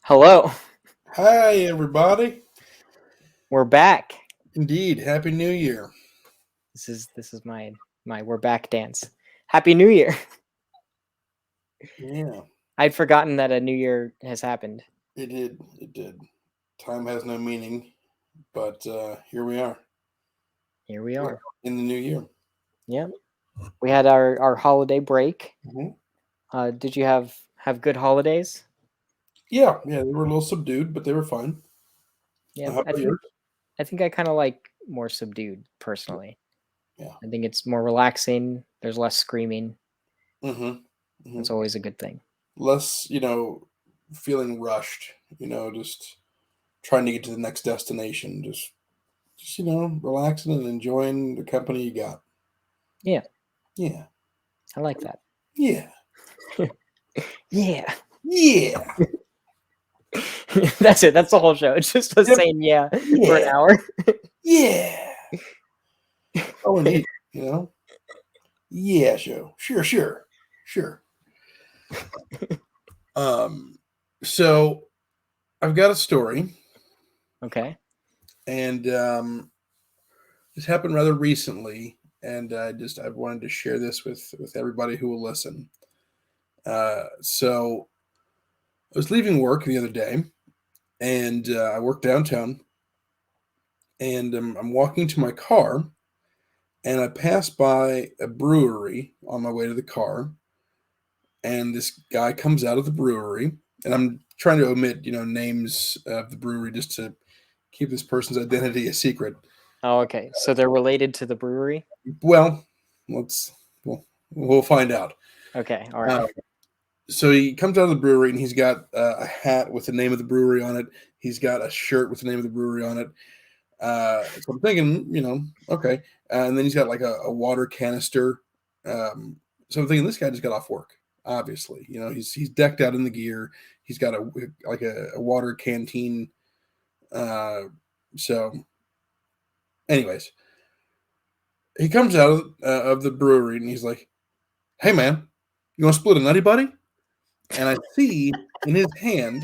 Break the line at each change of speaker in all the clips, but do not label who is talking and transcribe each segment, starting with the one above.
Hello,
Hi, everybody.
we're back.
Indeed, Happy New Year.
This is my we're back dance. Happy New Year.
Yeah,
I'd forgotten that a new year has happened.
it did. It did. Time has no meaning, but here we are
Here we are.
in the new year.
Yep. We had our holiday break.
hmm
Did you have good holidays?
Yeah, they were a little subdued, but they were fine.
Yeah,
How
I
about
think
yours?
I think I kind of like more subdued personally.
Yeah.
I think it's more relaxing. There's less screaming.
hmm
That's
hmm
always a good thing.
Less, feeling rushed. Just trying to get to the next destination. Just relaxing and enjoying the company you got.
Yeah,
Yeah.
I like that.
Yeah.
Yeah.
Yeah.
That's it. That's the whole show. It's just us
Yep.
saying yeah for an
Yeah.
hour.
Yeah. Oh, indeed. Yeah, sure. Um, so I've got a story,
Okay.
and this happened rather recently, and I wanted to share this with everybody who will listen. So I was leaving work the other day, and I work downtown, and I'm walking to my car, and I pass by a brewery on my way to the car, and this guy comes out of the brewery, and I'm trying to omit names of the brewery just to keep this person's identity a secret.
Oh, okay. So they're related to the brewery?
Well, let's we'll find out.
Okay. All
Uh,
right.
so he comes out of the brewery and he's got a hat with the name of the brewery on it. He's got a shirt with the name of the brewery on it. So I'm thinking, okay. And then he's got like a water canister. So I'm thinking this guy just got off work. Obviously, he's decked out in the gear. He's got a water canteen. Uh, so, anyways, he comes out of the brewery and he's like, "Hey man, you want to split a nutty buddy?" And I see in his hand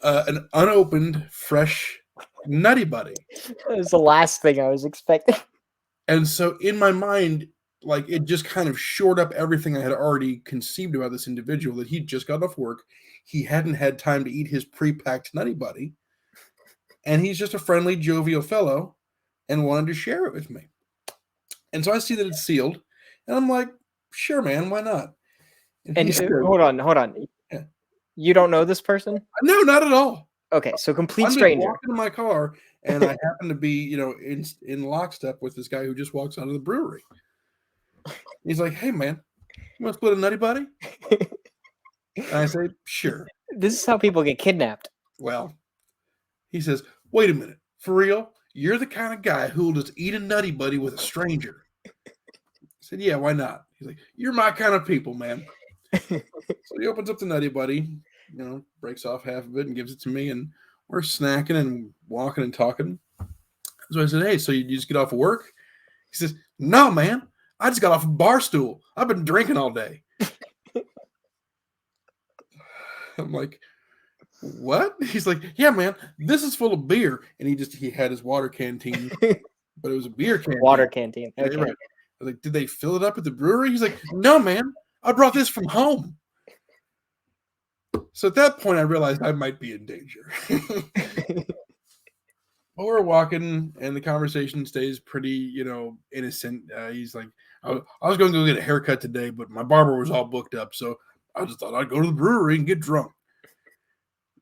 an unopened, fresh nutty buddy.
That was the last thing I was expecting.
And so in my mind, like it just kind of shored up everything I had already conceived about this individual that he'd just got off work. He hadn't had time to eat his pre-packed nutty buddy. And he's just a friendly, jovial fellow and wanted to share it with me. And so I see that it's sealed, and I'm like, sure, man, why not? And he
And
said,
hold on.
yeah.
You don't know this person?
No, not at all.
Okay, so complete
I'm just
stranger.
walking to my car, and I happen to be, in lockstep with this guy who just walks out of the brewery. He's like, "Hey, man, you want to split a nutty buddy?" And I say, "Sure."
This is how people get kidnapped.
Well, he says, "Wait a minute, for real? You're the kind of guy who will just eat a nutty buddy with a stranger." I said, "Yeah, why not?" He's like, "You're my kind of people, man." So he opens up the nutty buddy, breaks off half of it and gives it to me, and we're snacking and walking and talking. So I said, "Hey, so you just get off of work?" He says, "No, man. I just got off a bar stool. I've been drinking all day." I'm like, "What?" He's like, "Yeah, man. This is full of beer." And he had his water canteen, but it was a beer canteen.
Water canteen.
Yeah,
Okay.
right. I was like, "Did they fill it up at the brewery?" He's like, "No, man. I brought this from home." So at that point, I realized I might be in danger. But we're walking, and the conversation stays pretty, innocent. He's like, I was going to go get a haircut today, but my barber was all booked up, so I just thought I'd go to the brewery and get drunk.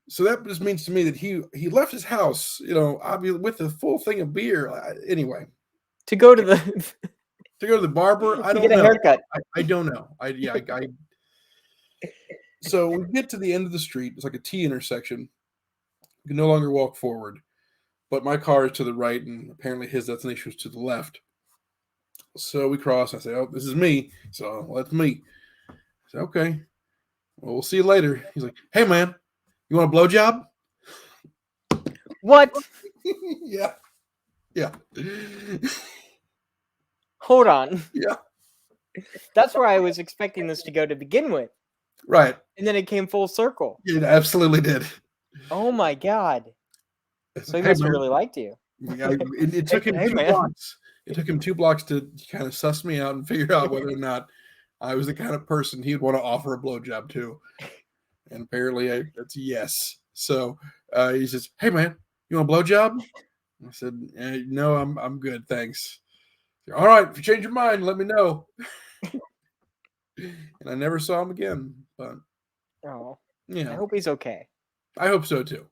So that just means to me that he left his house, obviously with a full thing of beer. Anyway,
To go to the
to go to the barber, I
to
don't
get a
know.
haircut.
I don't know. So we get to the end of the street. It's like a T intersection. We can no longer walk forward, but my car is to the right, and apparently his destination was to the left. So we cross. I say, "Oh, this is me." So that's me. I say, "Okay. Well, we'll see you later." He's like, "Hey, man, you want a blowjob?"
What?
Yeah. Yeah.
Hold on.
Yeah.
That's where I was expecting this to go to begin with.
Right.
And then it came full circle.
It absolutely did.
Oh my god. So he
Hey
must have
man,
really liked you.
yeah, it
Hey,
took him
hey,
two
man.
blocks. It took him 2 blocks to kind of suss me out and figure out whether or not I was the kind of person he'd want to offer a blowjob to. And apparently, that's a yes. So he says, "Hey man, you want a blowjob?" I said, "No, I'm good, thanks." All right, if you change your mind, let me know. And I never saw him again. But
Oh, I
yeah,
hope he's okay.
I hope so too.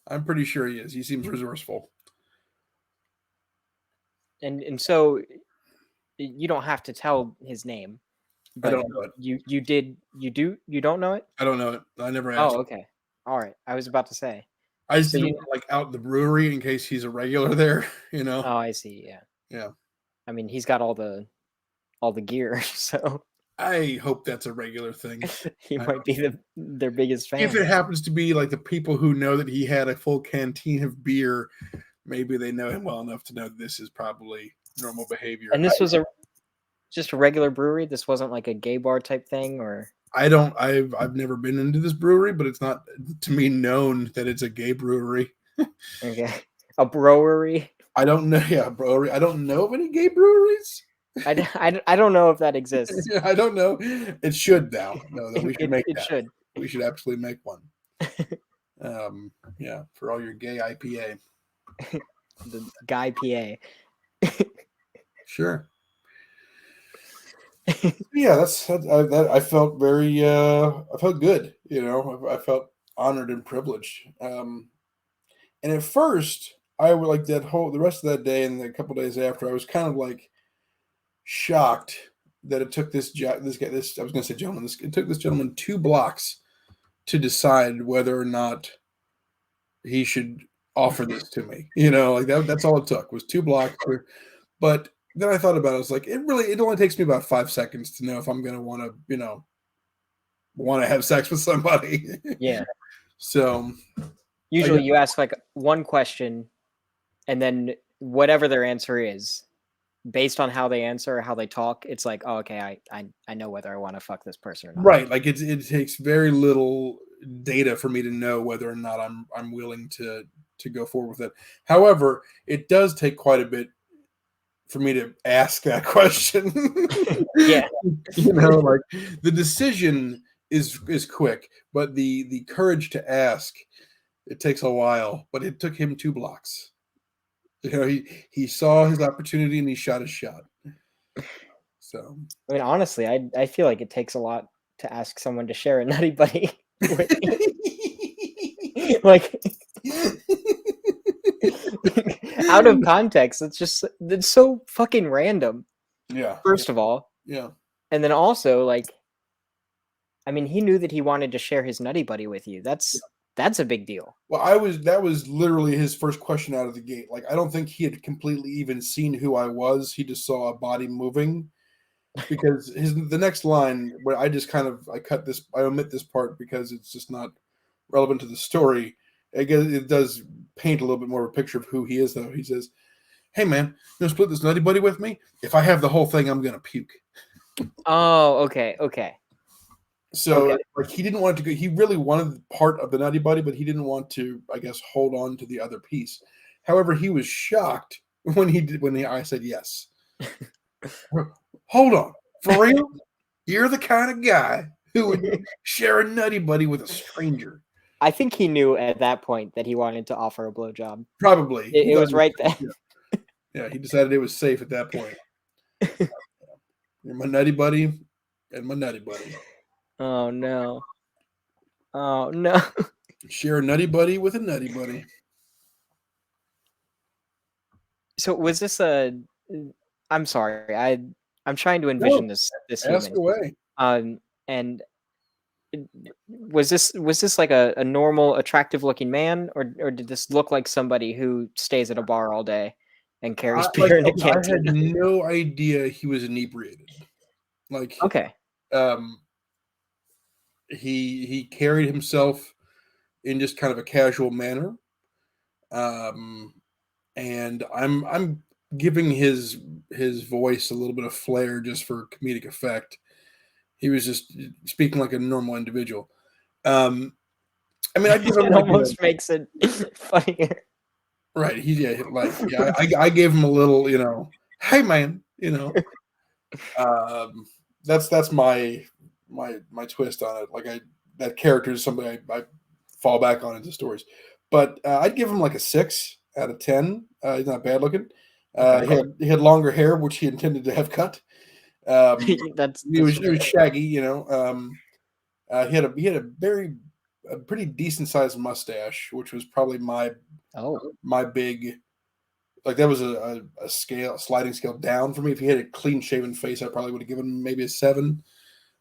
I'm pretty sure he is. He seems resourceful.
And so you don't have to tell his name,
I
but
don't know it.
you don't know it?
I don't know it. I never
Oh,
asked.
okay. All right. I was about to say.
I just
So
didn't
you
want to like out the brewery in case he's a regular there.
Oh, I see. Yeah.
Yeah.
I mean, he's got all the gear, so
I hope that's a regular thing.
he might be their biggest
If
fan.
it happens to be like the people who know that he had a full canteen of beer, maybe they know him well enough to know this is probably normal behavior.
And this was just a regular brewery. This wasn't like a gay bar type thing, or
I've never been into this brewery, but it's not to me known that it's a gay brewery.
okay, a brewery.
I don't know. Yeah, brewery. I don't know of any gay breweries.
I don't know if that exists.
I don't know. It should now. No, that we should make
It
that.
should.
We should absolutely make one. Yeah, for all your gay IPA.
The Guy PA.
Sure. Yeah, I felt very I felt good, I felt honored and privileged. And at first I would like the rest of that day and a couple days after I was kind of like shocked that it took this guy this I was going to say gentleman it took this gentleman 2 blocks to decide whether or not he should offer this to me. Like that's all it took was 2 blocks. But then I thought about it. I was like, it only takes me about 5 seconds to know if I'm going to want to have sex with somebody.
Yeah.
So
Usually you ask like one question and then whatever their answer is, based on how they answer or how they talk, it's like, oh, okay, I know whether I want to fuck this person or not.
right, like it takes very little data for me to know whether or not I'm willing to go forward with it. However, it does take quite a bit for me to ask that question.
Yeah.
Like the decision is quick, but the courage to ask, it takes a while. But it took him 2 blocks. He saw his opportunity and he shot his shot. So
I mean, honestly, I feel like it takes a lot to ask someone to share a Nutty Buddy with you. Like out of context, it's so fucking random.
Yeah.
First of all.
Yeah.
And then also, like, I mean, he knew that he wanted to share his Nutty Buddy with you. That's a big deal.
Well, that was literally his first question out of the gate. Like, I don't think he had completely even seen who I was. He just saw a body moving. Because the next line where I omit this part because it's just not relevant to the story. I guess it does paint a little bit more of a picture of who he is, though. He says, "Hey man, you want to split this Nutty Buddy with me? If I have the whole thing, I'm gonna puke."
Oh, okay.
So like he didn't want it to go. He really wanted part of the Nutty Buddy, but he didn't want to, I guess, hold on to the other piece. However, he was shocked when I said yes. Hold on, for real? You're the kind of guy who would share a Nutty Buddy with a stranger.
I think he knew at that point that he wanted to offer a blowjob.
Probably.
It was right there.
Yeah, he decided it was safe at that point. You're my Nutty Buddy and my Nutty Buddy.
Oh no. Oh no.
Share a Nutty Buddy with a Nutty Buddy.
So was this I'm sorry. I'm trying to envision this
Ask
human.
away.
And was this like a normal attractive looking man, or did this look like somebody who stays at a bar all day and carries beer in a canteen?
I had no idea he was inebriated. Like,
okay.
He carried himself in just kind of a casual manner. And I'm giving his voice a little bit of flair just for comedic effect. He was just speaking like a normal individual. I mean, I give him
It almost makes it funnier.
right. I gave him a little, hey man, that's my twist on it. Like that character is something I fall back on into stories, but I'd give him like a 6 out of 10. He's not bad looking.
Okay.
He had longer hair, which he intended to have cut.
That's
He was
fair.
shaggy, he had a pretty decent sized mustache, which was probably my big, like that was a sliding scale down for me. If he had a clean shaven face, I probably would have given him maybe a 7.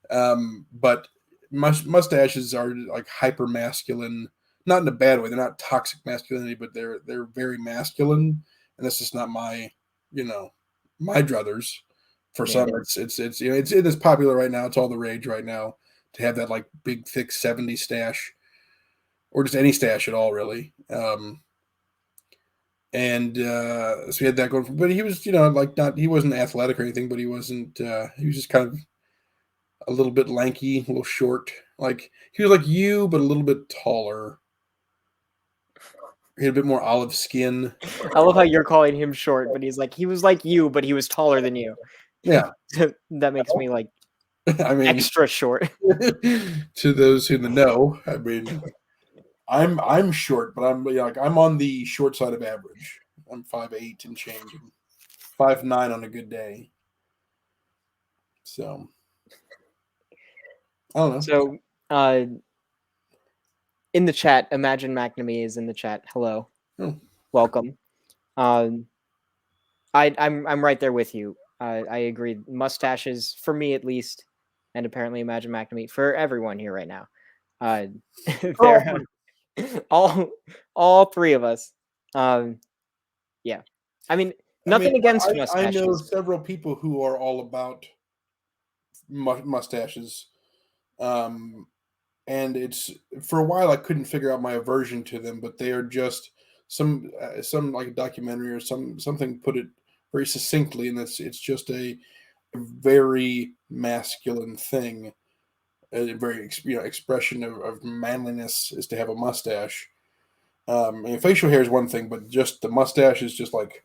But mustaches are like hyper masculine, not in a bad way. They're not toxic masculinity, but they're very masculine, and that's just not my druthers. For some, it's popular right now. It's all the rage right now to have that like big thick 70s stash, or just any stash at all, really. And so he had that going. But he was, like not he wasn't athletic or anything, but he wasn't. He was just kind of a little bit lanky, a little short. Like he was like you, but a little bit taller. He had a bit more olive skin.
I love how you're calling him short, but he was like you, but he was taller than you.
Yeah,
That makes me like
I mean,
extra short.
to those in the know, I mean, I'm short, but I'm on the short side of average. I'm 5'8" and changing, 5'9" on a good day. So I don't know.
So, in the chat, Imagine McNamee is in the chat. Hello, welcome. I'm right there with you. I agree. Mustaches, for me at least, and apparently Imagine McNamee for everyone here right now. They're all three of us. Yeah, I mean, nothing against mustaches.
I know several people who are all about mustaches, and it's for a while I couldn't figure out my aversion to them, but they are just some like a documentary or something put it very succinctly, and it's just a very masculine thing. A very expression of manliness is to have a mustache. And facial hair is one thing, but just the mustache is just like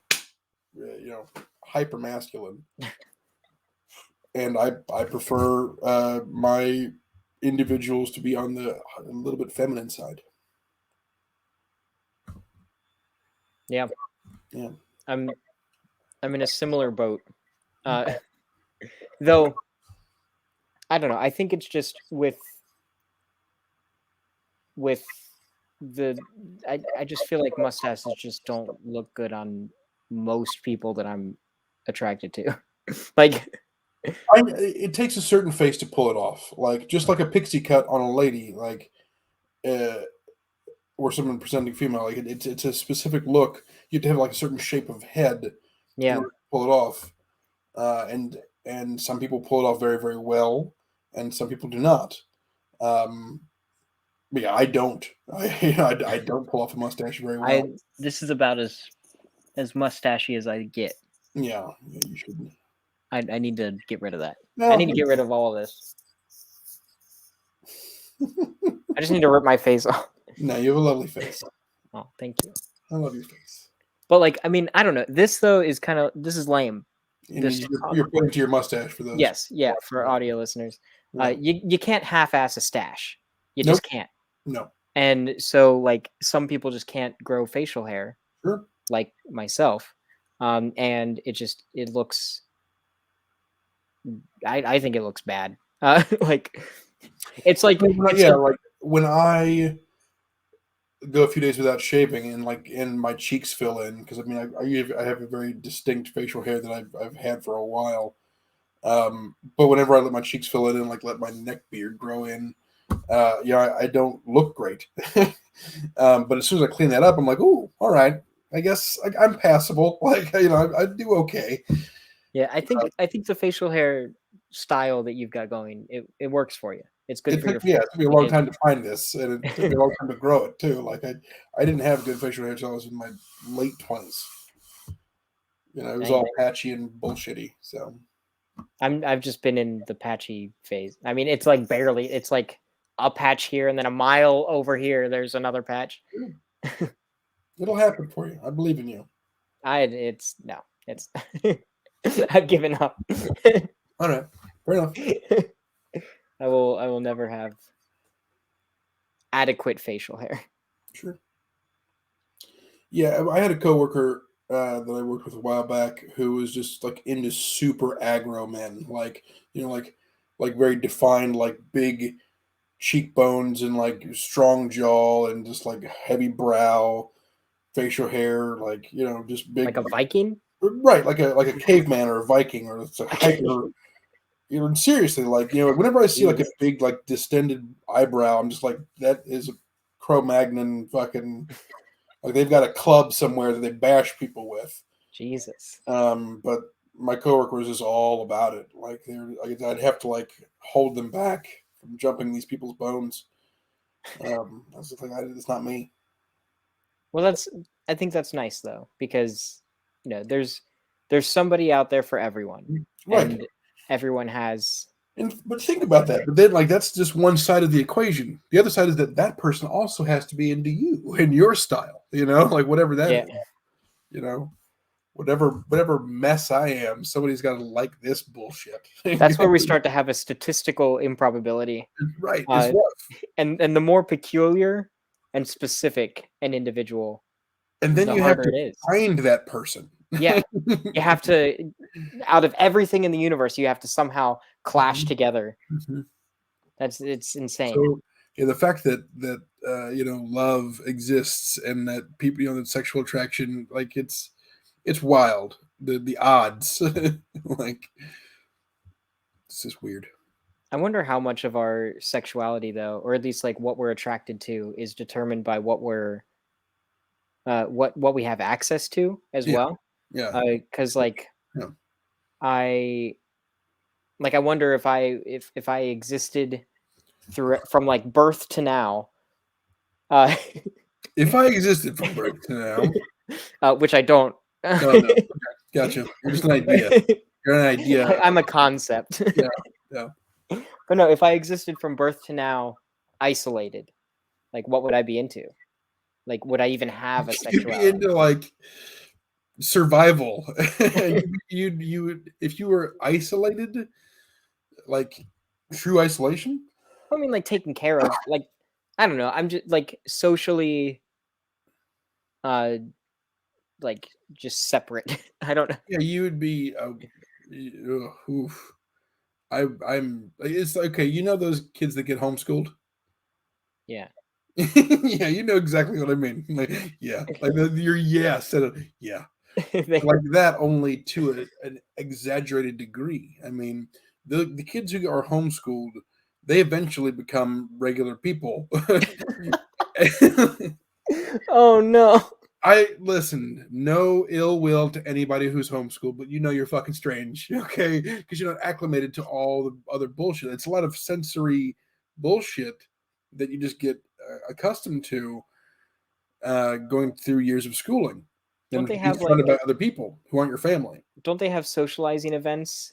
hyper masculine. And I prefer my individuals to be on the a little bit feminine side.
Yeah. I'm in a similar boat. Though I don't know. I think it's just with the I just feel like mustaches just don't look good on most people that I'm attracted to. Like
it takes a certain face to pull it off. Like just like a pixie cut on a lady, like or someone presenting female, like it's a specific look. You have to have like a certain shape of head
yeah,
to pull it off. And some people pull it off very, very well, and some people do not. But yeah, I don't. I don't pull off a mustache very well.
This is about as mustachy as I get.
Yeah, you shouldn't.
I need to get rid of that.
No,
I need to get rid of all of this. I just need to rip my face off.
No, you have a lovely face.
Oh, thank you.
I love your face.
But like, I mean, I don't know. This though is this is lame.
You're pointing to your mustache for those.
Yes, yeah, for audio listeners. Yeah. You can't half-ass a stash. You just can't.
No.
And so like some people just can't grow facial hair.
Sure.
Like myself. And it looks I think it looks bad. Like it's like
like when I go a few days without shaving and my cheeks fill in, because I mean I have a very distinct facial hair that I've had for a while. But whenever I let my cheeks fill in and like let my neck beard grow in, I don't look great. But as soon as I clean that up, I'm like, oh, all right. I guess I'm passable. Like I do okay.
Yeah, I think the facial hair style that you've got going, it works for you. It's good for your face.
Yeah, it took me a long time to find this, and it took me a long time to grow it too. Like I didn't have good facial hair until I was in my late 20s. It was all patchy and bullshitty. So
I've just been in the patchy phase. I mean, it's like barely. It's like a patch here, and then a mile over here, there's another patch.
It'll happen for you. I believe in you.
It's no. It's I've given up.
All right, fair enough.
I will never have adequate facial hair.
Sure. Yeah, I had a coworker that I worked with a while back who was just like into super aggro men, like like very defined, like big cheekbones and like strong jaw and just like heavy brow, facial hair, like just
Like
big,
a Viking?
right, like a caveman or a Viking or it's a hyper. Seriously, like whenever I see like a
Jeez.
big like distended eyebrow, I'm just like that is a Cro-Magnon fucking. Like they've got a club somewhere that they bash people with.
Jesus.
But my coworker was just all about it. Like I'd have to like hold them back from jumping these people's bones. I was just like, it's not me.
Well, I think that's nice though, because there's somebody out there for everyone,
Right.
and everyone has.
But think about that. But then, like, that's just one side of the equation. The other side is that person also has to be into you and your style. Like whatever that
Yeah.
is. Whatever mess I am, somebody's got to like this bullshit.
That's where we start to have a statistical improbability.
Right. It's rough.
And the more peculiar and specific an individual,
And then
the
you have
harder
to
it is.
find that person.
Yeah. You have to, out of everything in the universe, you have to somehow clash together.
Mhm.
It's insane.
So yeah, the fact that love exists and that people that sexual attraction, like it's wild. The odds, like it's just weird.
I wonder how much of our sexuality, though, or at least like what we're attracted to, is determined by what what we have access to as
Yeah.
well.
Yeah.
Because like
Yeah.
I wonder if I existed from like birth to now,
If I existed from birth to now,
which I don't.
no, okay. Gotcha. You're just an idea. You're an idea.
I'm a concept.
Yeah.
But no, if I existed from birth to now, isolated, like what would I be into? Like, would I even have a
You'd be
sexuality?
into like survival. you would if you were isolated, like true isolation.
I mean, like taken care of. Like, I don't know. I'm just like socially, like just separate. I don't know.
Yeah, you would be. Oof. I'm. It's okay. You know those kids that get homeschooled.
Yeah.
Yeah, you know exactly what I mean. Like, yeah, like your said it. Yeah, like that only to an exaggerated degree. I mean, the kids who are homeschooled, they eventually become regular people.
Oh no.
I listen, no ill will to anybody who's homeschooled, but you're fucking strange, okay? Because you're not acclimated to all the other bullshit. It's a lot of sensory bullshit that you just get accustomed to going through years of schooling.
Don't
And
they
being
have
surrounded
like?
by other people who aren't your family.
Don't they have socializing events,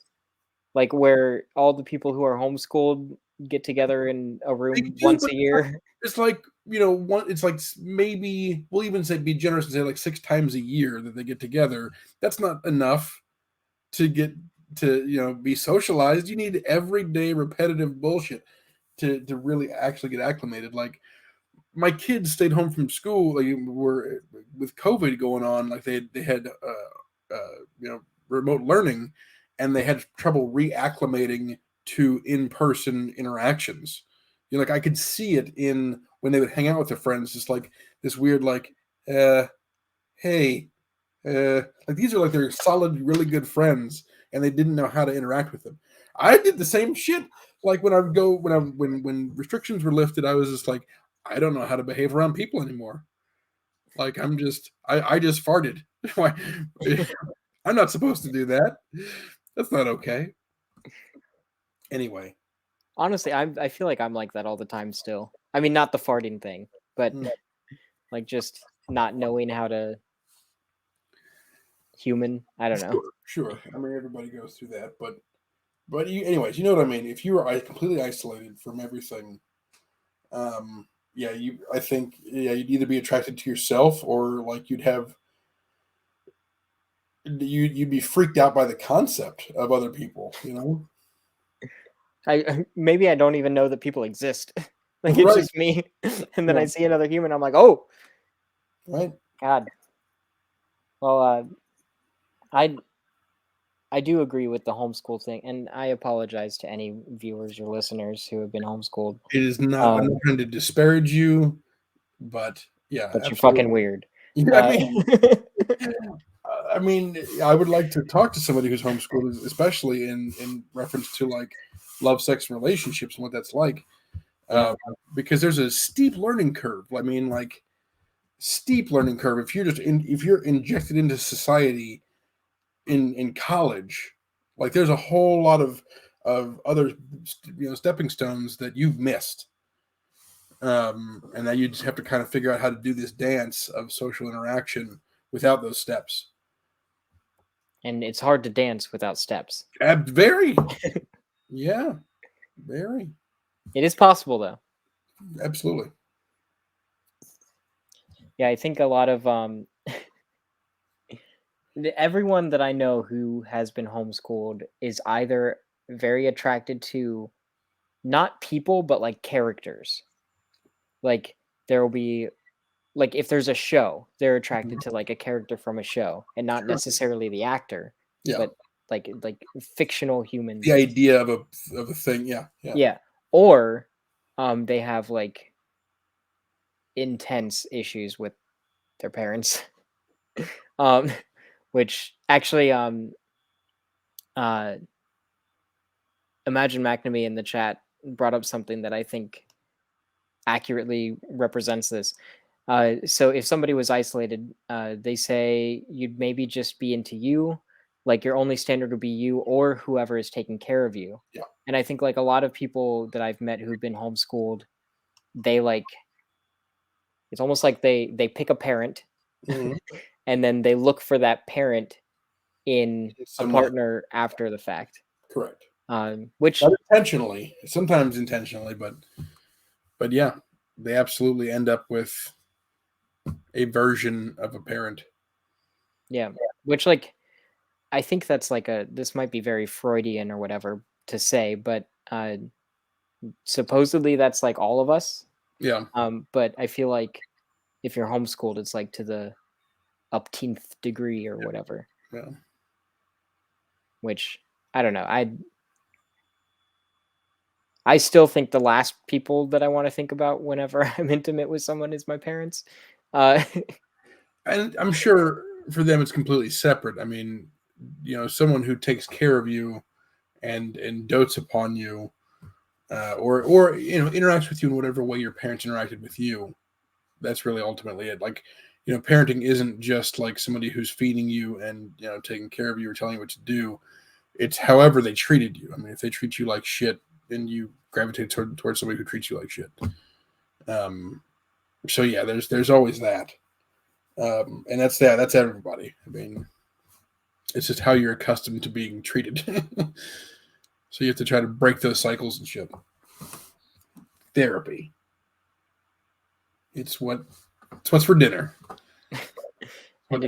like where all the people who are homeschooled get together in a
They
room
do,
once
but
a year?
it's like one. It's like maybe we'll even say be generous and say like 6 times a year that they get together. That's not enough to get to be socialized. You need everyday repetitive bullshit to really actually get acclimated. Like my kids stayed home from school, like were with COVID going on, like they had remote learning, and they had trouble reacclimating to in-person interactions. Like I could see it in when they would hang out with their friends, just like this weird like hey, like these are like their solid, really good friends, and they didn't know how to interact with them. I did the same shit. Like when I would go when restrictions were lifted, I was just like, I don't know how to behave around people anymore. Like I just farted. I'm not supposed to do that. That's not okay. Anyway,
Honestly, I feel like I'm like that all the time still. I mean, not the farting thing, but like just not knowing how to human. I don't know.
sure. I mean, everybody goes through that, but But anyways, you know what I mean. If you were completely isolated from everything, yeah, I think, yeah, you'd either be attracted to yourself or like you'd be freaked out by the concept of other people. You know,
Maybe I don't even know that people exist. Like it's
right?
just me, and then
Yeah,
I see another human. I'm like, oh
right.
God. Well, I do agree with the homeschool thing, and I apologize to any viewers or listeners who have been homeschooled.
It is not. I'm not trying to disparage you, but yeah,
But you're fucking
absolutely.
weird.
Yeah, I mean, I would like to talk to somebody who's homeschooled, especially in reference to like love, sex, and relationships and what that's like,
Yeah.
because there's a steep learning curve. I mean, like steep learning curve. If you're injected into society in college, like there's a whole lot of other stepping stones that you've missed, and that you just have to kind of figure out how to do this dance of social interaction without those steps.
And it's hard to dance without steps.
Very, yeah, very,
It is possible though.
absolutely.
Yeah, I think a lot of everyone that I know who has been homeschooled is either very attracted to not people but like characters. Like there will be like if there's a show, they're attracted to like a character from a show and not
Sure.
necessarily the actor,
Yeah,
but like fictional humans.
the idea of a thing. Yeah, yeah,
Yeah. Or they have like intense issues with their parents. um which actually uh Imagine McNamee in the chat brought up something that I think accurately represents this. So if somebody was isolated, they say you'd maybe just be into you, like your only standard would be you or whoever is taking care of you.
yeah.
And I think like a lot of people that I've met who've been homeschooled, they like it's almost like they pick a parent
Mhm.
and then they look for that parent in a
Somewhere,
partner after the fact.
correct.
Which
Not intentionally, sometimes intentionally, but yeah, they absolutely end up with a version of a parent.
yeah, which like I think that's like this might be very Freudian or whatever to say, but supposedly that's like all of us.
Yeah,
But I feel like if you're homeschooled, it's like to the upteenth degree or whatever.
yeah.
Which I don't know. I still think the last people that I want to think about whenever I'm intimate with someone is my parents. Uh,
And I'm sure for them it's completely separate. I mean, someone who takes care of you and dotes upon you, or interacts with you in whatever way your parents interacted with you. That's really ultimately it. Like, parenting isn't just like somebody who's feeding you and taking care of you or telling you what to do. It's however they treated you. I mean, if they treat you like shit, then you gravitate towards somebody who treats you like shit. So yeah, there's always that. And that's everybody. I mean, it's just how you're accustomed to being treated. So you have to try to break those cycles and shit. Therapy. It's what's for dinner.
and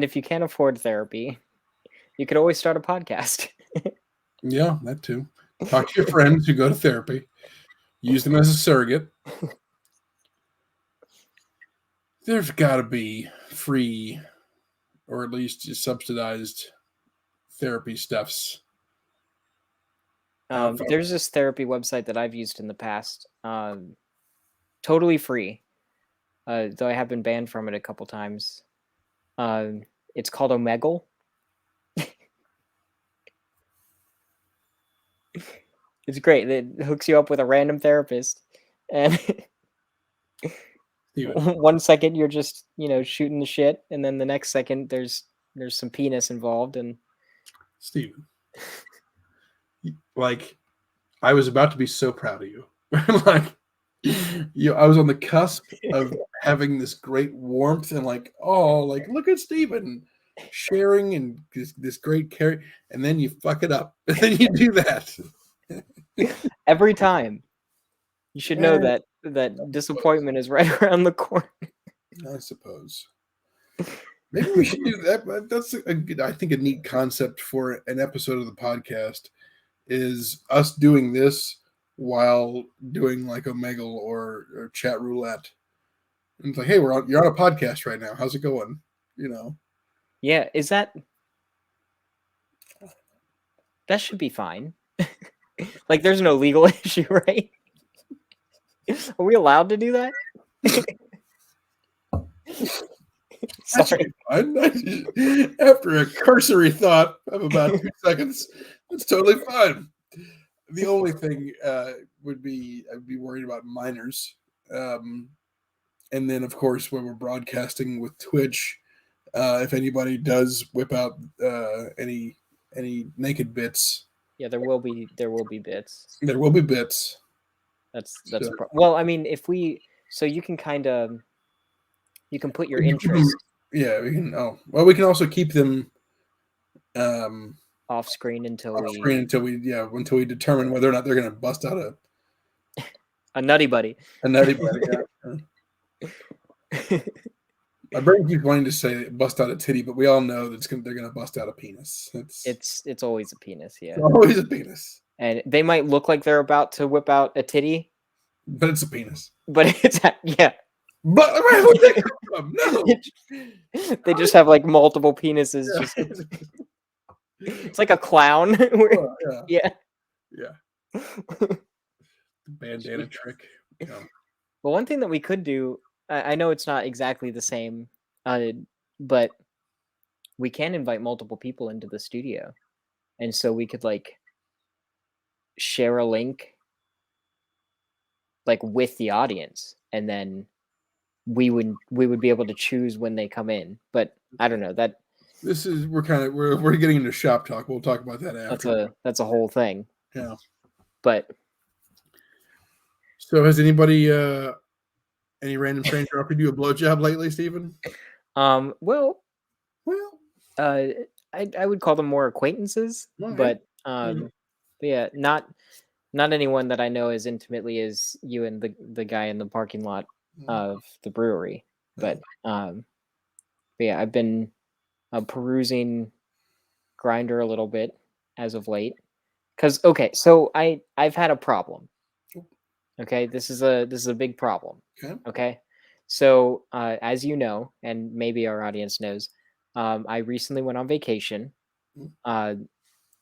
if you can't afford therapy, you could always start a podcast.
Yeah, that too. Talk to your friends who go to therapy. Use them as a surrogate. There's got to be free or at least subsidized therapy stuffs.
There's this therapy website that I've used in the past. Totally free. Though I have been banned from it a couple times. It's called Omegle. It's great. It hooks you up with a random therapist, and one second you're just shooting the shit, and then the next second there's some penis involved. And
Steven, like, I was about to be so proud of you. Like, I was on the cusp of having this great warmth and like, oh, like, look at Steven. sharing and this great care, and then you fuck it up. And then you do that.
Every time. You should know
Eh,
that disappointment is right around the corner.
I suppose. Maybe we should do that. But that's I think a neat concept for an episode of the podcast is us doing this while doing like Omegle or chat roulette. And it's like, hey, you're on a podcast right now. How's it going? You know.
Yeah, that should be fine. Like, there's no legal issue, right? Are we allowed to do that? Sorry.
After a cursory thought of about 2 seconds, it's totally fine. The only thing would be I'd be worried about minors, and then of course when we're broadcasting with Twitch, if anybody does whip out any naked bits,
Yeah, there will be bits.
there will be bits.
That's
So-
well, I mean, if we you can you can put your interest
Yeah, we can. Oh, well, we can also keep them
off screen until
off screen until we determine whether or not they're going to bust out
a nutty buddy.
a nutty buddy. Yeah. My brain keeps wanting to say bust out a titty, but we all know that they're going to bust out a penis.
It's always a penis, yeah.
It's always a penis,
And they might look like they're about to whip out a titty,
but it's a penis.
but it's yeah.
But where would they come from? No,
They just have like multiple penises.
Yeah.
Just it's like a clown. Where-
yeah,
yeah.
bandana trick. Yeah.
Well, one thing that we could do, I know it's not exactly the same, but we can invite multiple people into the studio, and so we could like share a link, like with the audience, and then we would be able to choose when they come in. But I don't know that.
This is we're getting into shop talk. We'll talk about that after.
That's a whole thing.
Yeah.
But
So has anybody any random stranger offered you a blowjob lately, Stephen?
well,
Well,
I would call them more acquaintances,
Right.
but
Mhm.
yeah, not anyone that I know as intimately as you and the guy in the parking lot of the brewery. But yeah, I've been perusing Grinder a little bit as of late. Cause okay, so I've had a problem. Okay, this is a big problem.
Okay.
Okay, so as you know, and maybe our audience knows, I recently went on vacation,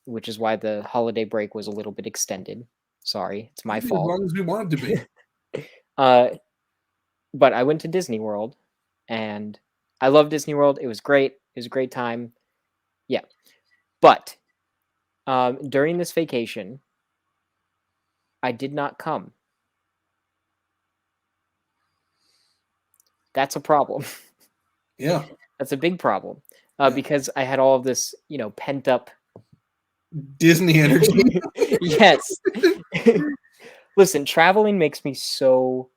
which is why the holiday break was a little bit extended. Sorry, it's my
As
fault.
long as we want it to be.
But I went to Disney World, and I love Disney World. It was great. It was a great time. Yeah, but during this vacation, I did not come. That's a problem.
Yeah.
That's a big problem
Yeah.
because I had all of this, pent up.
Disney energy.
Yes. Listen, traveling makes me so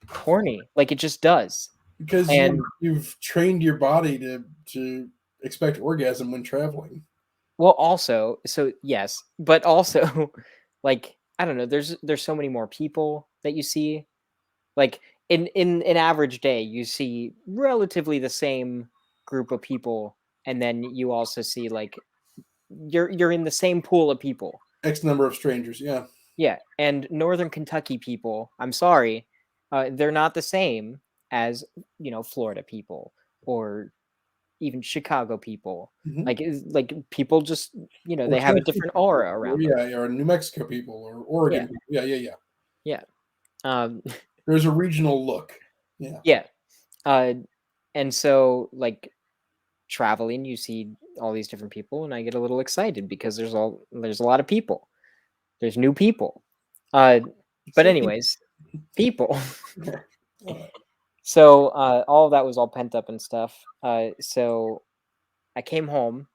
horny. Like it just does.
Because
And-
you've trained your body to expect orgasm when traveling.
Well, also, so yes, but also, like I don't know. There's so many more people that you see. Like in an average day, you see relatively the same group of people, and then you also see like you're in the same pool of people.
X number of strangers. Yeah.
Yeah, and Northern Kentucky people, I'm sorry, they're not the same as Florida people or even Chicago people.
Mhm.
Like people just
Or
they have a
Tennessee
different
people,
aura around them.
or New Mexico people or Oregon.
Yeah.
People. Yeah.
Um,
There's a regional look. Yeah.
yeah, and so like traveling, you see all these different people, and I get a little excited because there's a lot of people. There's new people. But anyways, people. So all of that was all pent up and stuff. So I came home,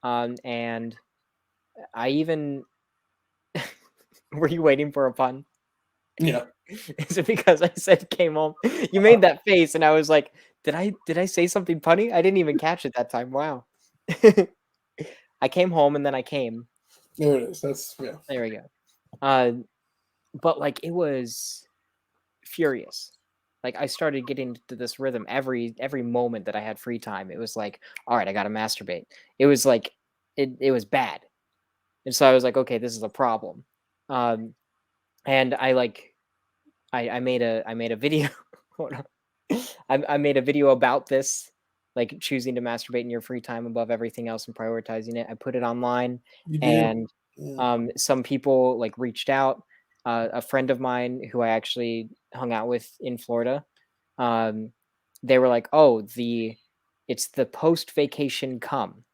and I even were you waiting for a pun?
Yeah.
Is it because I said came home? You made that face, and I was like, did I say something funny? I didn't even catch it that time. Wow. I came home and then I came.
There it is. That's yeah.
There we go. But like it was furious. Like I started getting into this rhythm every moment that I had free time. It was like, all right, I gotta masturbate. It was like it was bad. And so I was like, okay, this is a problem. And I made a video. Hold on. I made a video about this, like choosing to masturbate in your free time above everything else and prioritizing it. I put it online,
You did.
and
Yeah.
some people like reached out. A friend of mine who I actually hung out with in Florida, they were like, "Oh, it's the post vacation cum,"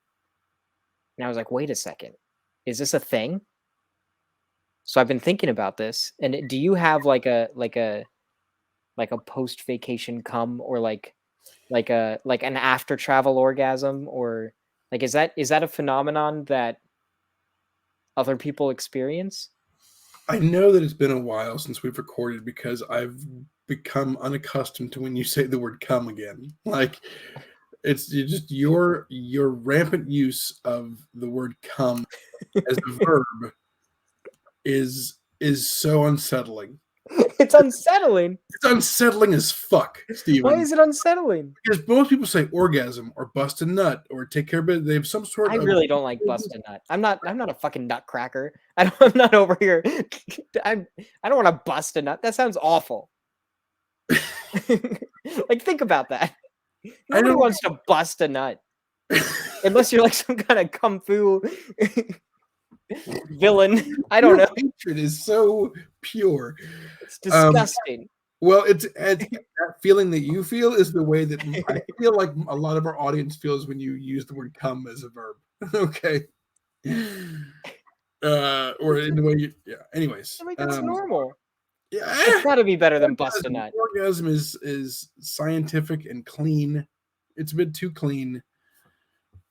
and I was like, "Wait a second, is this a thing?" So I've been thinking about this. And do you have like a post vacation cum, or like an after travel orgasm, or like is that a phenomenon that other people experience?
I know that it's been a while since we've recorded because I've become unaccustomed to when you say the word "come" again. Like it's just your rampant use of the word "come" as a verb is so unsettling.
It's unsettling.
It's unsettling as fuck,
Why
Steven.
is it unsettling?
Because most people say orgasm or bust a nut or take care of it. They have some sort
I
of
really don't like bust a nut. I'm not a fucking nutcracker. I'm not over here. I don't want to bust a nut. That sounds awful. Like think about that. Nobody
don't-
wants to bust a nut unless you're like some kind of kung fu villain. I don't
Your
know.
hatred is so pure.
It's disgusting.
Well, it's that feeling that you feel is the way that I feel like a lot of our audience feels when you use the word "come" as a verb. Okay. Or in the way you, yeah. Anyways,
I mean, that's normal.
yeah,
It's got to be better than bust a nut.
orgasm is scientific and clean. It's a bit too clean.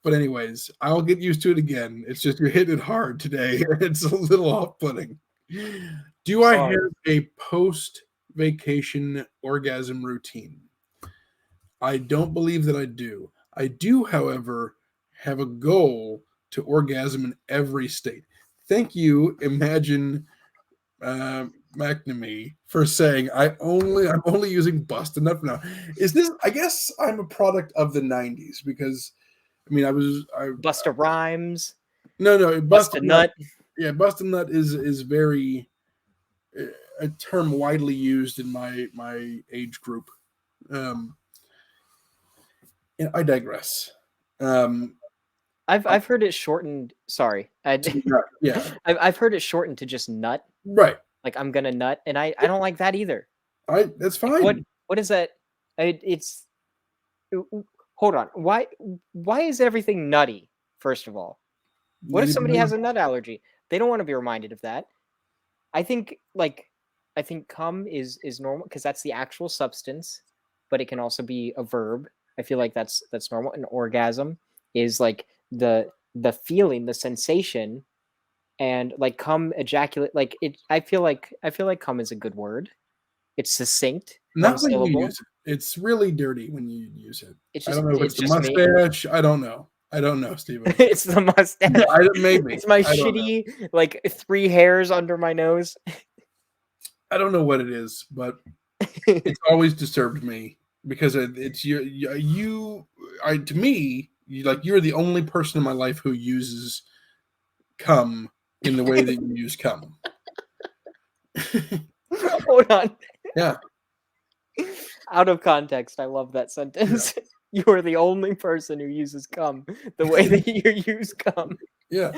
But anyways, I'll get used to it again. It's just you're hitting it hard today. It's a little off-putting. Do I
Sorry.
have a post-vacation orgasm routine? I don't believe that I do. I do, however, have a goal to orgasm in every state. Thank you, Imagine McNamee, for saying I'm only using bust a nut for now. Is this? I guess I'm a product of the '90s because I mean I
Busta Rhymes,
no
bust a nut.
Yeah, bust a nut is very a term widely used in my age group. Yeah, I digress.
I've heard it shortened. Sorry,
Yeah,
I've heard it shortened to just nut.
right.
Like I'm gonna nut, and I don't like that either.
That's
Like,
fine.
what is that? It's hold on. Why is everything nutty? First of all, what if somebody has a nut allergy? They don't want to be reminded of that. I think cum is normal because that's the actual substance, but it can also be a verb. I feel like that's normal. An orgasm is like the feeling, the sensation, and like cum ejaculate. Like it, I feel like cum is a good word. It's succinct, one
Not when you
syllable.
use it. It's really dirty when you use it.
It's
I
just
don't know if it's the
just me.
mustache. I don't know. I don't know, Steven.
It's the mustache.
Maybe.
It's my
I don't know.
shitty like 3 hairs under my nose.
I don't know what it is, but it's always disturbed me because it's you. To me, you're the only person in my life who uses cum in the way that you use cum.
Hold on.
Yeah.
Out of context, I love that sentence. Yeah. You are the only person who uses cum the way that you use cum.
Yeah.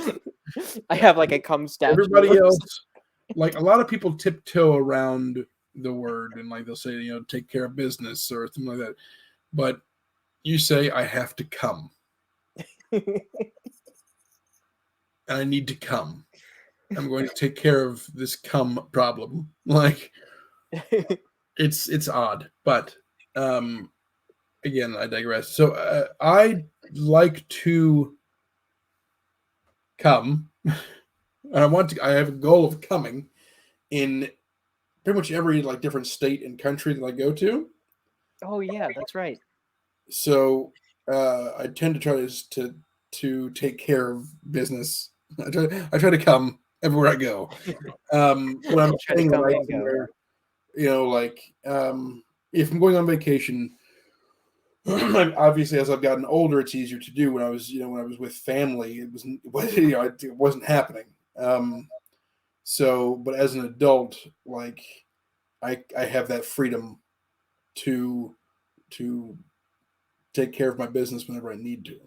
I have like a cum statue.
Everybody else, like a lot of people tiptoe around the word and like they'll say, take care of business or something like that. But you say, I have to come. And I need to come. I'm going to take care of this cum problem. Like it's odd, but again, I digress. So I like to come, and I have a goal of coming in pretty much every like different state and country that I go to.
Oh yeah, that's right.
So I tend to try to take care of business. I try to come everywhere I go. When I'm
Try to
staying
come
away
and go.
somewhere, like if I'm going on vacation, obviously as I've gotten older, it's easier to do. When I was with family, it wasn't happening. But as an adult, like I have that freedom to take care of my business whenever I need to.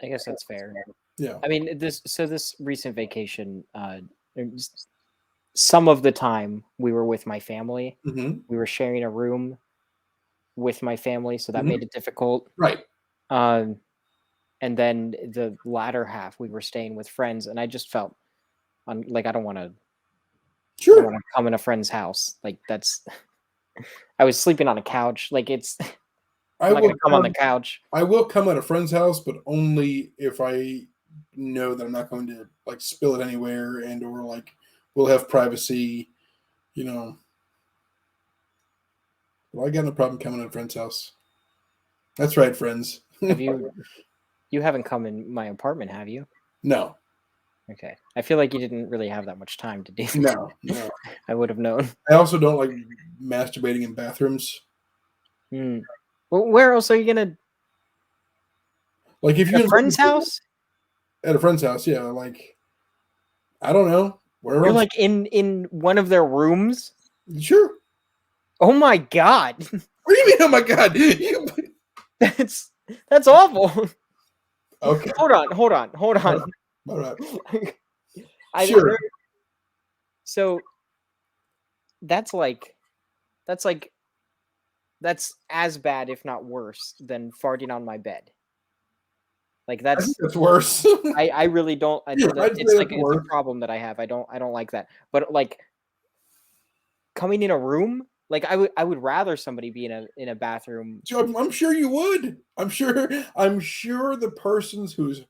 I guess that's fair.
Yeah.
I mean, this recent vacation, some of the time we were with my family.
Mm-hmm.
We were sharing a room with my family, so that
Mhm.
made it difficult.
Right.
And then the latter half, we were staying with friends, and I just felt like I don't want to
Sure.
come in a friend's house. Like that's, I was sleeping on a couch. Like it's, I'm not gonna come on the couch.
I will come at a friend's house, but only if I know that I'm not going to like spill it anywhere or like we'll have privacy, Well, I got no problem coming at a friend's house. That's right, friends.
Have you? You haven't come in my apartment, have you?
No.
Okay. I feel like you didn't really have that much time to do that.
No.
I would have known.
I also don't like masturbating in bathrooms.
Well, where else are you gonna?
Like if
you're at a friend's house?
At a friend's house, yeah. Like I don't know. Where
You're
else?
like in one of their rooms?
Sure.
Oh my god.
What do you mean? Oh my god.
That's awful.
Okay.
Hold on.
All right.
Sure. So that's as bad, if not worse, than farting on my bed. Like
I think that's worse.
I really don't. It's a problem that I have. I don't like that. But like coming in a room, like I would rather somebody be in a bathroom.
I'm sure you would. I'm sure the persons whose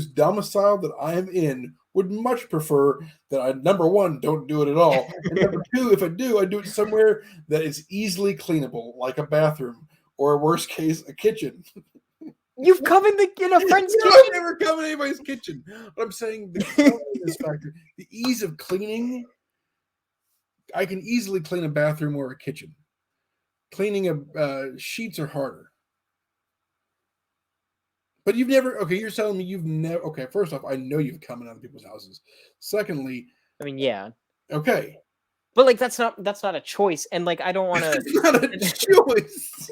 domicile that I'm in would much prefer that I, number one, don't do it at all, and number two, if I do it somewhere that is easily cleanable, like a bathroom or, worst case, a kitchen.
You've come in a friend's kitchen.
I've never come in anybody's kitchen. But I'm saying the cleanliness factor, the ease of cleaning. I can easily clean a bathroom or a kitchen. Cleaning sheets are harder. But you've never. Okay, you're telling me you've never. Okay, first off, I know you've come in on people's houses. Secondly,
I mean, yeah.
Okay.
But like that's not a choice, and like I don't want to.
It's not a choice.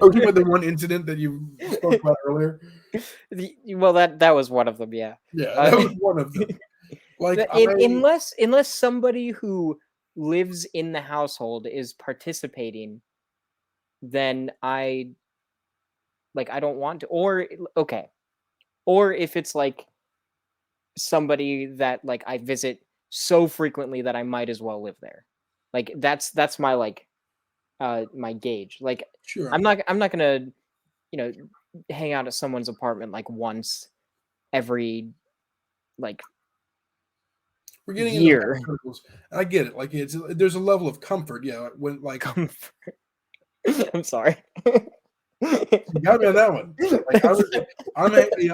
Okay, but the one incident that you spoke about earlier.
Well, that was one of them. Yeah.
Yeah, that was one of them. Like
unless somebody who lives in the household is participating, then I don't want to. Or if it's like somebody that like I visit so frequently that I might as well live there. Like that's my my gauge. Like
sure.
I'm not gonna hang out at someone's apartment like once every like
we're getting
year.
Into circles. I get it. Like there's a level of comfort. Yeah, when like
comfort. I'm sorry.
You got me on that one. Like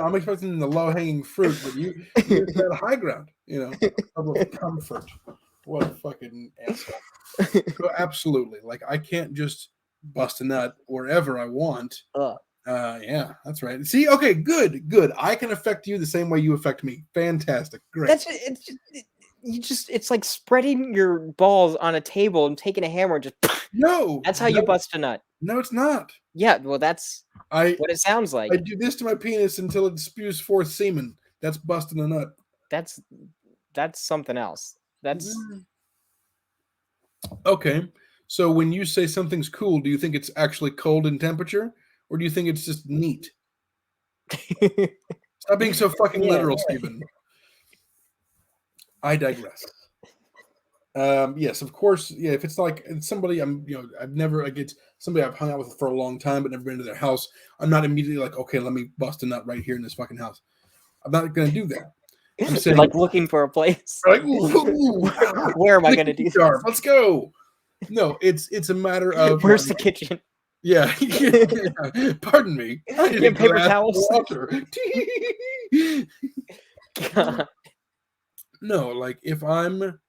I'm expecting the low hanging fruit, but you had a high ground. Level of comfort. What a fucking asshole. So absolutely. Like I can't just bust a nut wherever I want. Yeah, that's right. See, okay, good. I can affect you the same way you affect me. Fantastic. Great.
It's like spreading your balls on a table and taking a hammer and just
no.
That's how you bust a nut.
No, it's not.
Yeah, well, that's what it sounds like.
I do this to my penis until it spews forth semen. That's busting a nut.
That's something else. That's
okay. So when you say something's cool, do you think it's actually cold in temperature, or do you think it's just neat? Stop being so fucking literal, Stephen. I digress. Yes, of course. Yeah, if it's like somebody I've never it's somebody I've hung out with for a long time but never been to their house, I'm not immediately like, okay, let me bust a nut right here in this fucking house. I'm not going to do that. I'm saying,
like looking for a place.
like, ooh,
Where am I going to do this?
Let's go. No, it's a matter of
Where's the kitchen?
Yeah. Pardon me. I need a
Get paper
glass of
towels.
water.
God.
No, like if I'm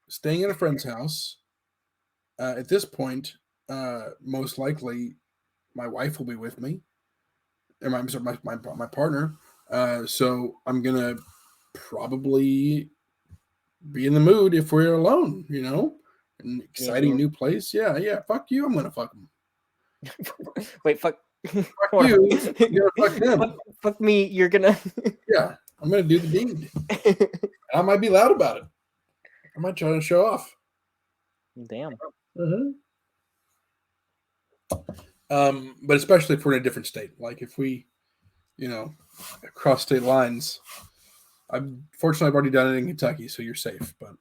staying at a friend's house, at this point, most likely my wife will be with me, or my partner. So I'm gonna probably be in the mood if we're alone. An exciting new place. Yeah. Fuck you. I'm gonna fuck them.
Wait, fuck.
Fuck you. You're gonna fuck them.
Fuck me. You're gonna.
Yeah, I'm gonna do the deed. I might be loud about it. I might try to show off.
Damn.
But especially if we're in a different state, like if we, cross state lines. I've already done it in Kentucky, so you're safe. But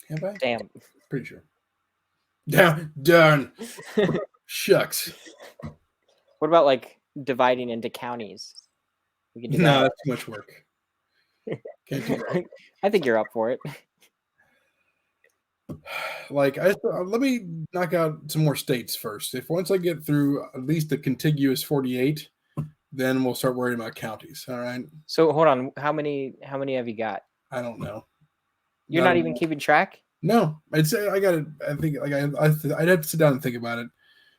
have I?
Damn.
Pretty sure. Darn. Shucks.
What about like dividing into counties? We can do
No,
that.
that's too much work. Can't do that.
I think you're up for it.
Like, let me knock out some more states first. Once I get through at least the contiguous 48, then we'll start worrying about counties. All right.
So hold on. How many have you got?
I don't know.
You're not even keeping track?
No, I'd say I got it. I think like I'd have to sit down and think about it.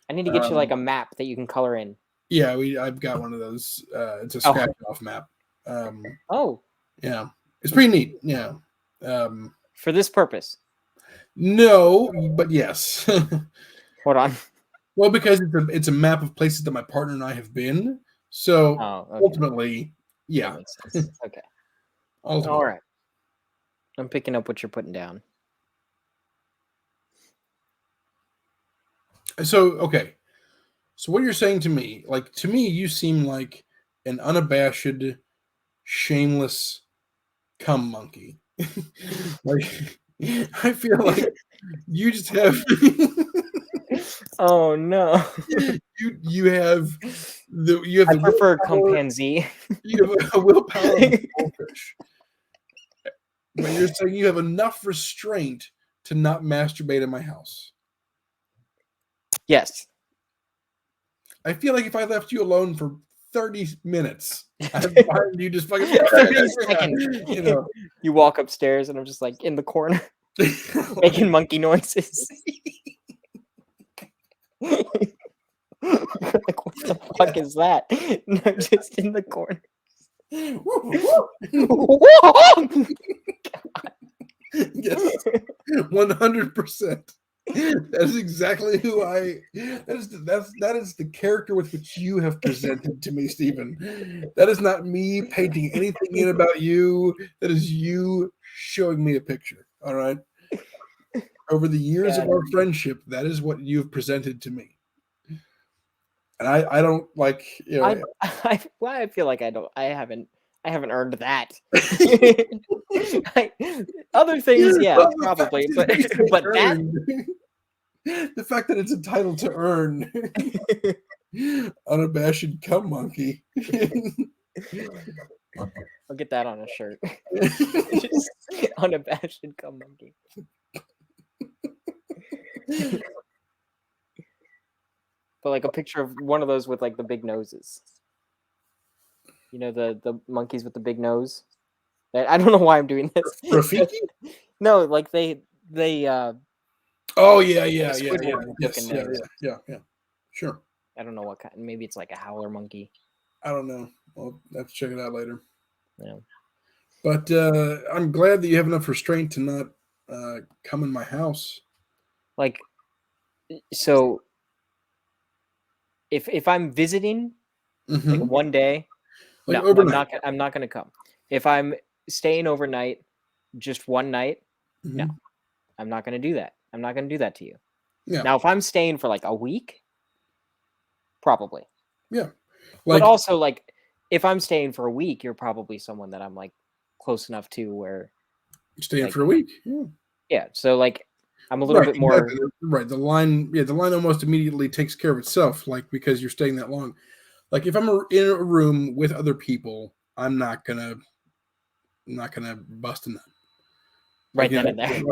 I need to get you like a map that you can color in.
Yeah, I've got one of those. It's a scratch off map.
Oh.
Yeah, it's pretty neat. Yeah.
For this purpose.
No, but yes.
Hold on.
Well, because it's a map of places that my partner and I have been. So ultimately, yeah.
Okay. All right. I'm picking up what you're putting down.
So, okay. So what you're saying to me, you seem like an unabashed, shameless cum monkey. Like, I feel like you just have...
Oh, no.
You have
I prefer chimpanzee.
You have a willpower of a goldfish. But you're saying you have enough restraint to not masturbate in my house.
Yes.
I feel like if I left you alone for 30 minutes, I'd find you just fucking
30 seconds. You walk upstairs and I'm just like in the corner making monkey noises. Like, what the fuck is that? And I'm just in the corner.
Yes, 100%. That is exactly who I. That is the character with which you have presented to me, Stephen. That is not me painting anything in about you. That is you showing me a picture. All right. Over the years of our friendship, that is what you have presented to me. And I don't like,
I feel like I haven't earned that. Other things, yeah, probably, but that.
The fact that it's entitled to earn. Unabashed cum monkey.
I'll get that on a shirt. Just unabashed cum monkey. But like a picture of one of those with like the big noses. You know, the monkeys with the big nose. I don't know why I'm doing this.
Rafiki?
No, like they
Oh yeah. Yes. Yeah. Sure.
I don't know what kind. Maybe it's like a howler monkey.
I don't know. I'll have to check it out later.
Yeah.
But I'm glad that you have enough restraint to not come in my house.
Like, so if I'm visiting like one day,
like
no,
overnight.
I'm not gonna come. If I'm staying overnight, just one night, no, I'm not gonna do that. I'm not gonna do that to you.
Yeah.
Now, if I'm staying for like a week, probably.
Yeah.
But also, like, if I'm staying for a week, you're probably someone that I'm like close enough to where
you're staying for a week.
Yeah. So like, I'm a little bit more
right. The line almost immediately takes care of itself, like because you're staying that long. Like if I'm in a room with other people I'm not gonna bust a nut.
Right
Like,
then and there.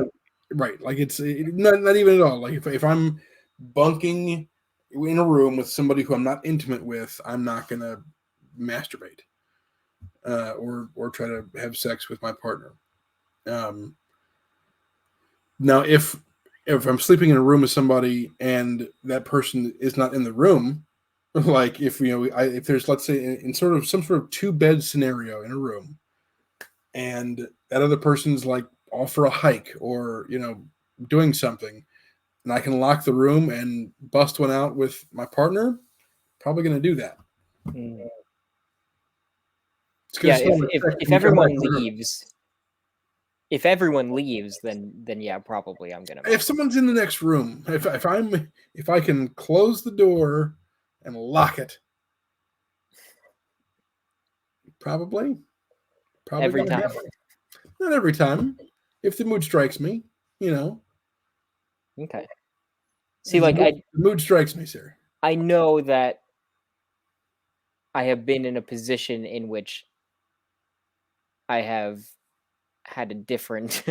right, like it's not even at all. Like if I'm bunking in a room with somebody who I'm not intimate with, I'm not gonna masturbate or try to have sex with my partner. Now, if I'm sleeping in a room with somebody and that person is not in the room, like if if there's, let's say, in sort of some sort of 2-bed scenario in a room, and that other person's like off for a hike or doing something, and I can lock the room and bust one out with my partner, probably going to do that.
Mm.
It's
Yeah,
gonna
if everyone leaves, then yeah, probably I'm gonna.
If someone's in the next room, if I can close the door and lock it, probably
Every time.
Not every time. If the mood strikes me,
Okay. See, like
the mood strikes me, sir.
I know that I have been in a position in which I have had a different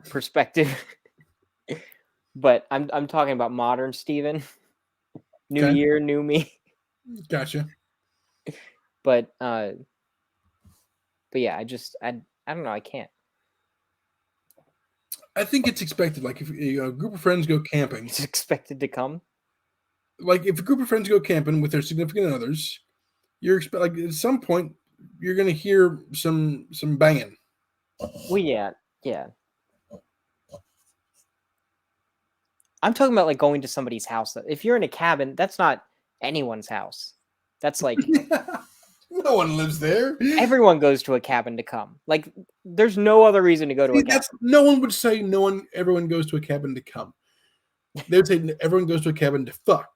perspective, but I'm talking about modern Steven. New
Okay.
year, new me.
Gotcha.
But yeah, I don't know. I can't.
I think it's expected. Like if a group of friends go camping,
It's expected to come.
like if a group of friends go camping with their significant others, like at some point you're gonna hear some banging.
Well, yeah. I'm talking about like going to somebody's house. If you're in a cabin, that's not anyone's house. That's like
No one lives there.
everyone goes to a cabin to come. Like there's no other reason to go to a cabin.
No one would say everyone goes to a cabin to come. They would say everyone goes to a cabin to fuck.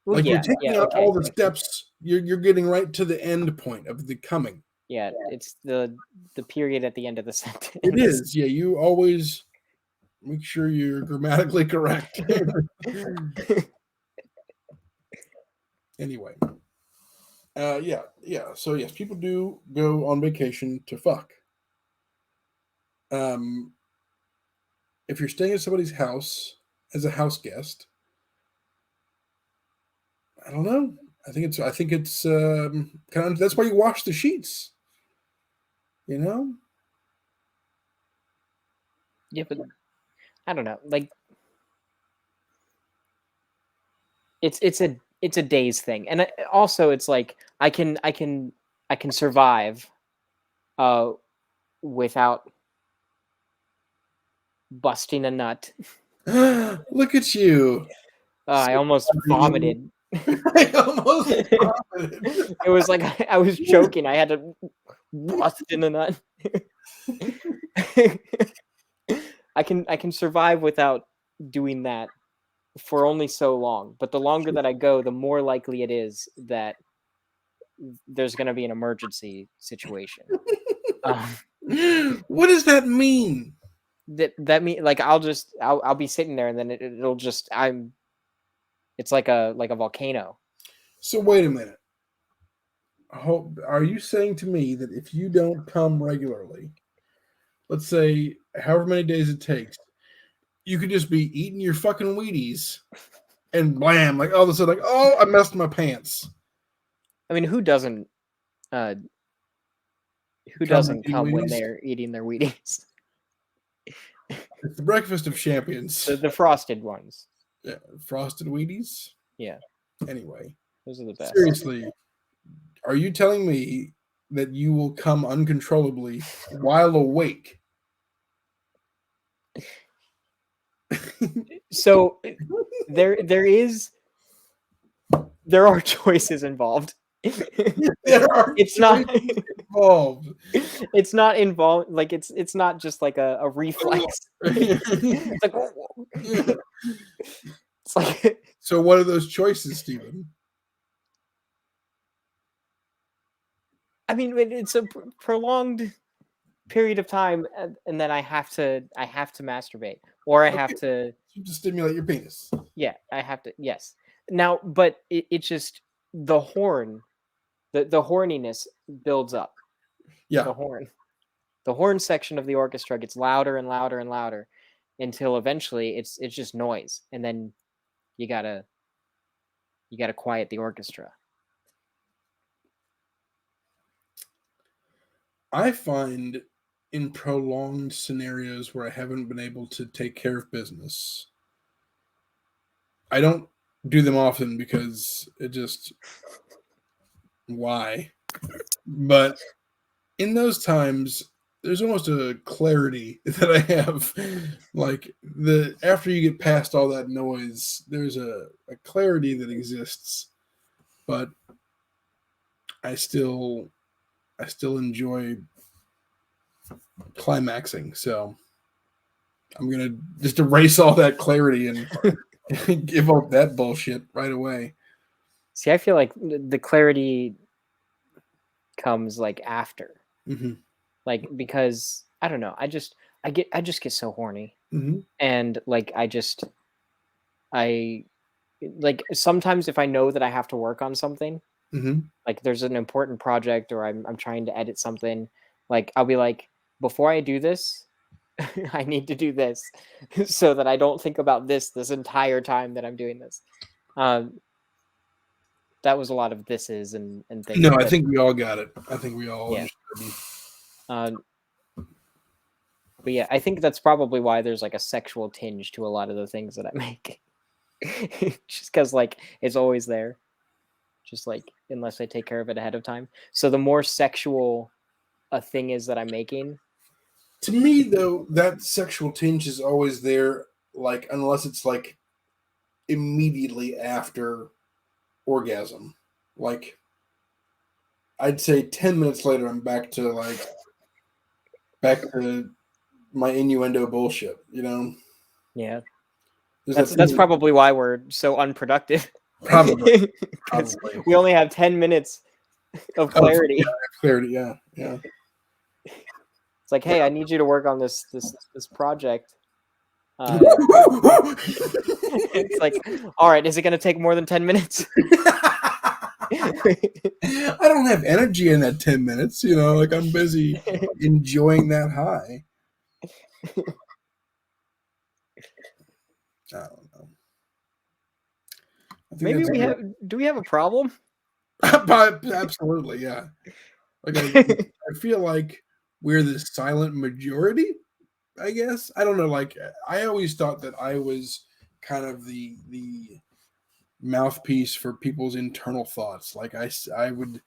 Well,
like
yeah,
you're taking out all the steps, you're getting right to the end point of the coming.
Yeah, it's the period at the end of the sentence.
It is. Yeah, you always make sure you're grammatically correct. Anyway. Yeah. So yes, people do go on vacation to fuck. If you're staying at somebody's house as a house guest, I don't know. I think it's kind of, that's why you wash the sheets.
Yeah, but I don't know. Like it's a days thing, and also it's like I can survive, without busting a nut.
Look at you.
I almost vomited.
I almost vomited.
It was like I was choking. I had to bust in a nut. I can survive without doing that for only so long. But the longer that I go, the more likely it is that there's going to be an emergency situation.
What does that mean?
That mean like I'll be sitting there and then it'll just it's like a volcano.
So wait a minute. Are you saying to me that if you don't come regularly, let's say however many days it takes, you could just be eating your fucking Wheaties and blam, like all of a sudden, like, oh, I messed my pants.
I mean, who doesn't come when they're eating their Wheaties?
It's the breakfast of champions.
The frosted ones.
Yeah, frosted Wheaties.
Yeah.
Anyway,
those are the best.
Seriously, are you telling me that you will come uncontrollably while awake?
So there are choices involved. It's not
involved.
It's not involved. Like it's not just like a reflex. It's like, it's like.
So what are those choices, Stephen?
I mean, it's a prolonged period of time, and then I have to masturbate, or I have to
stimulate your penis.
Yeah, I have to. Yes. Now, but it's just the horn the horniness builds up.
Yeah.
The horn section of the orchestra gets louder and louder and louder until eventually it's just noise, and then you gotta quiet the orchestra.
I find in prolonged scenarios where I haven't been able to take care of business, I don't do them often because it just why. But in those times, there's almost a clarity that I have. Like after you get past all that noise, there's a clarity that exists. But I still enjoy climaxing, so I'm gonna just erase all that clarity and give up that bullshit right away.
See, I feel like the clarity comes like after, like, because I don't know, I just get so horny, and like I like sometimes if I know that I have to work on something, like there's an important project or I'm trying to edit something, like I'll be like, before I do this, I need to do this so that I don't think about this entire time that I'm doing this. That was a lot of thises and things.
No, I think we all got it. I think we all understood.
But yeah, I think that's probably why there's like a sexual tinge to a lot of the things that I make. Just because like it's always there. Just like unless I take care of it ahead of time. So the more sexual a thing is that I'm making.
To me, though, that sexual tinge is always there, like unless it's like immediately after orgasm. Like I'd say 10 minutes later, I'm back to my innuendo bullshit, you know?
Yeah. That's probably why we're so unproductive.
Probably.
We only have 10 minutes of clarity.
Clarity, yeah.
It's like, hey, I need you to work on this project. It's like, all right, is it going to take more than 10 minutes?
I don't have energy in that 10 minutes, you know, like I'm busy enjoying that high. I don't know.
Maybe do we have a problem?
Absolutely, yeah. Like I feel like we're the silent majority, I guess. I don't know, like I always thought that I was kind of the mouthpiece for people's internal thoughts. Like I would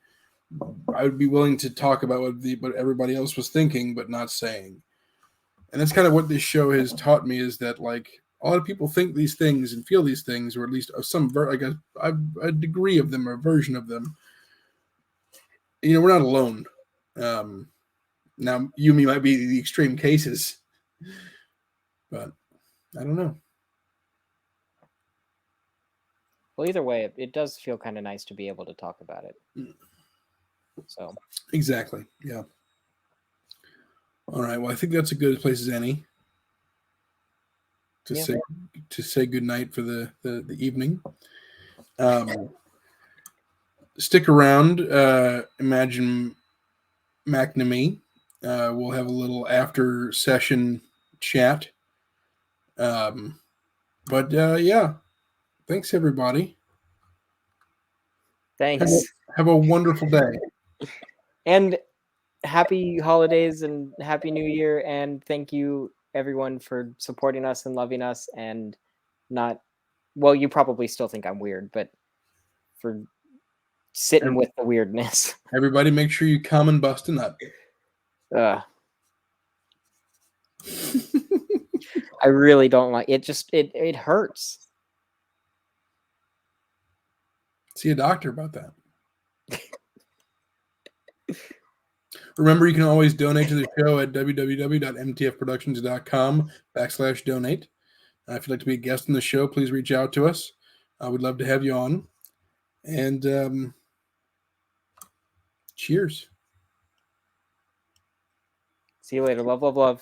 be willing to talk about what everybody else was thinking but not saying. And that's kind of what this show has taught me, is that like a lot of people think these things and feel these things, or at least some like a degree of them or a version of them. You know, we're not alone. Now you and me might be the extreme cases, but I don't know.
Well, either way, it does feel kind of nice to be able to talk about it. So
exactly, yeah. All right. Well, I think that's a good place as any to say good night for the evening. Stick around. Imagine McNamee. We'll have a little after session chat. But yeah, thanks everybody.
Thanks.
Have a wonderful day.
And happy holidays and happy new year. And thank you everyone for supporting us and loving us, and not, well, you probably still think I'm weird, but for sitting with the weirdness.
Everybody make sure you come and bust a nut.
I really don't like it. Just it hurts.
See a doctor about that. Remember, you can always donate to the show at www.mtfproductions.com/donate. If you'd like to be a guest on the show, please reach out to us. We'd love to have you on. And cheers.
See you later. Love, love, love.